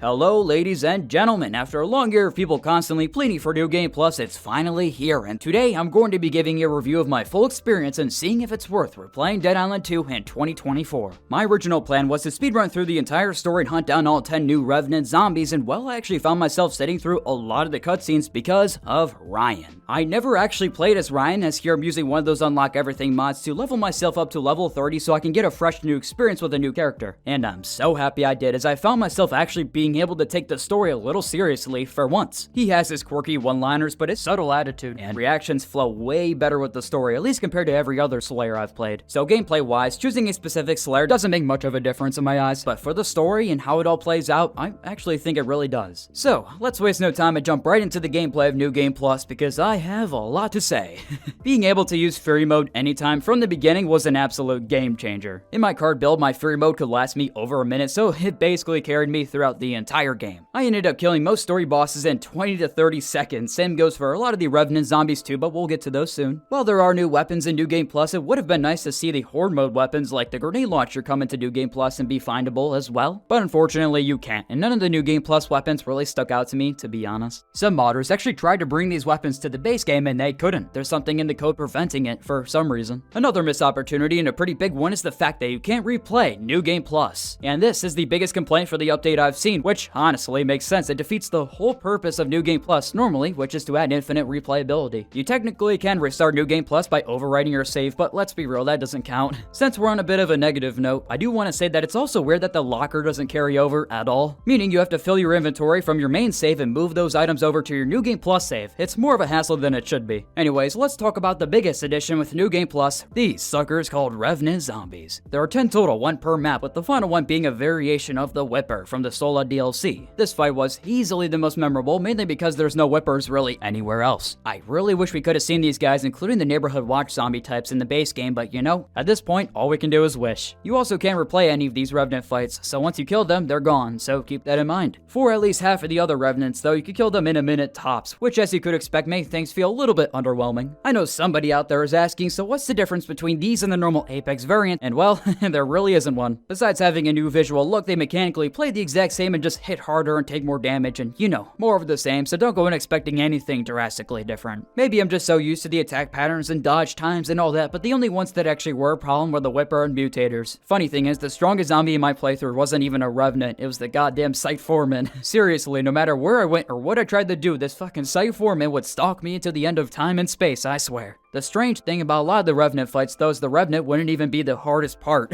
Hello ladies and gentlemen, after a long year of people constantly pleading for New Game Plus, it's finally here, and today I'm going to be giving you a review of my full experience and seeing if it's worth replaying Dead Island 2 in 2024. My original plan was to speedrun through the entire story and hunt down all 10 new Revenant zombies, and well, I actually found myself sitting through a lot of the cutscenes because of Ryan. I never actually played as Ryan, as here I'm using one of those unlock everything mods to level myself up to level 30 so I can get a fresh new experience with a new character. And I'm so happy I did, as I found myself actually being able to take the story a little seriously for once. He has his quirky one-liners, but his subtle attitude and reactions flow way better with the story, at least compared to every other Slayer I've played. So gameplay-wise, choosing a specific Slayer doesn't make much of a difference in my eyes, but for the story and how it all plays out, I actually think it really does. So, let's waste no time and jump right into the gameplay of New Game Plus, because I have a lot to say. Being able to use Fury Mode anytime from the beginning was an absolute game changer. In my card build, my Fury Mode could last me over a minute, so it basically carried me throughout the entire game. I ended up killing most story bosses in 20 to 30 seconds. Same goes for a lot of the Revenant zombies too, but we'll get to those soon. While there are new weapons in New Game Plus, it would have been nice to see the Horde mode weapons like the grenade launcher come into New Game Plus and be findable as well. But unfortunately you can't, and none of the New Game Plus weapons really stuck out to me, to be honest. Some modders actually tried to bring these weapons to the base game and they couldn't. There's something in the code preventing it for some reason. Another missed opportunity, and a pretty big one, is the fact that you can't replay New Game Plus. And this is the biggest complaint for the update I've seen, which honestly makes sense. It defeats the whole purpose of New Game Plus normally, which is to add infinite replayability. You technically can restart New Game Plus by overwriting your save, but let's be real, that doesn't count. Since we're on a bit of a negative note, I do want to say that it's also weird that the locker doesn't carry over at all, meaning you have to fill your inventory from your main save and move those items over to your New Game Plus save. It's more of a hassle than it should be. Anyways, let's talk about the biggest addition with New Game Plus, these suckers called Revenant zombies. There are 10 total, 1 per map, with the final one being a variation of the Whipper from the Sola DLC. This fight was easily the most memorable, mainly because there's no Whippers really anywhere else. I really wish we could have seen these guys, including the neighborhood watch zombie types, in the base game, but you know, at this point, all we can do is wish. You also can't replay any of these Revenant fights, so once you kill them, they're gone, so keep that in mind. For at least half of the other Revenants, though, you could kill them in a minute tops, which, as you could expect, made things feel a little bit underwhelming. I know somebody out there is asking, so what's the difference between these and the normal Apex variant? And well, there really isn't one. Besides having a new visual look, they mechanically play the exact same and just hit harder and take more damage, and you know, more of the same, so don't go in expecting anything drastically different. Maybe I'm just so used to the attack patterns and dodge times and all that, but the only ones that actually were a problem were the Whipper and Mutators. Funny thing is, the strongest zombie in my playthrough wasn't even a Revenant, it was the goddamn Site Foreman. Seriously, no matter where I went or what I tried to do, this fucking Site Foreman would stalk me into the end of time and space, I swear. The strange thing about a lot of the Revenant fights, though, is the Revenant wouldn't even be the hardest part.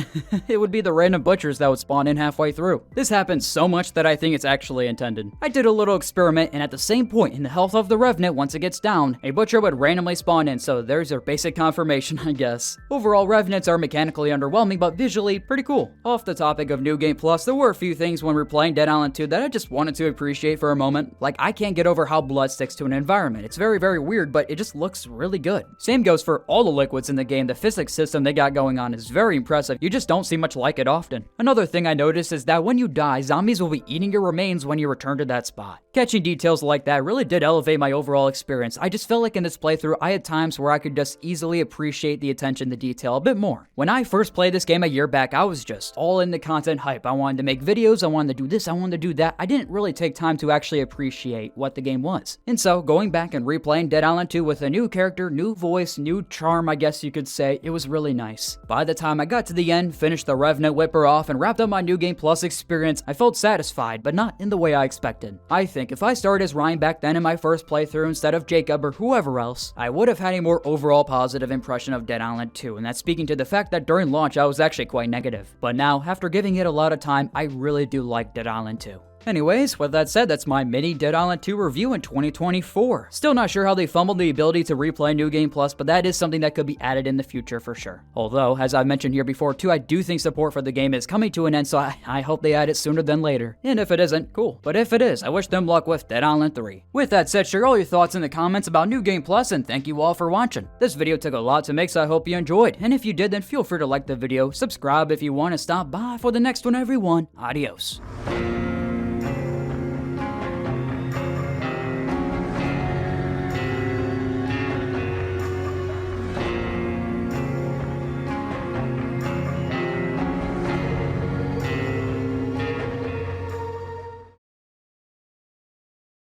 It would be the random butchers that would spawn in halfway through. This happens so much that I think it's actually intended. I did a little experiment, and at the same point in the health of the Revenant, once it gets down, a butcher would randomly spawn in, so there's your basic confirmation, I guess. Overall, Revenants are mechanically underwhelming, but visually pretty cool. Off the topic of New Game Plus, there were a few things when we were playing Dead Island 2 that I just wanted to appreciate for a moment. Like, I can't get over how blood sticks to an environment. It's very, very weird, but it just looks really good. Same goes for all the liquids in the game. The physics system they got going on is very impressive. You just don't see much like it often. Another thing I noticed is that when you die, zombies will be eating your remains when you return to that spot. Catching details like that really did elevate my overall experience. I just felt like in this playthrough, I had times where I could just easily appreciate the attention to detail a bit more. When I first played this game a year back, I was just all in the content hype. I wanted to make videos, I wanted to do this, I wanted to do that. I didn't really take time to actually appreciate what the game was. And so, going back and replaying Dead Island 2 with a new character, new voice, new charm, I guess you could say, it was really nice. By the time I got to the end, finished the Revenant Whipper off, and wrapped up my New Game Plus experience, I felt satisfied, but not in the way I expected. I think if I started as Ryan back then in my first playthrough instead of Jacob or whoever else, I would have had a more overall positive impression of Dead Island 2, and that's speaking to the fact that during launch I was actually quite negative. But now, after giving it a lot of time, I really do like Dead Island 2. Anyways, with that said, that's my mini Dead Island 2 review in 2024. Still not sure how they fumbled the ability to replay New Game Plus, but that is something that could be added in the future for sure. Although, as I've mentioned here before too, I do think support for the game is coming to an end, so I hope they add it sooner than later. And if it isn't, cool. But if it is, I wish them luck with Dead Island 3. With that said, share all your thoughts in the comments about New Game Plus, and thank you all for watching. This video took a lot to make, so I hope you enjoyed. And if you did, then feel free to like the video, subscribe if you want to stop by for the next one, everyone. Adios.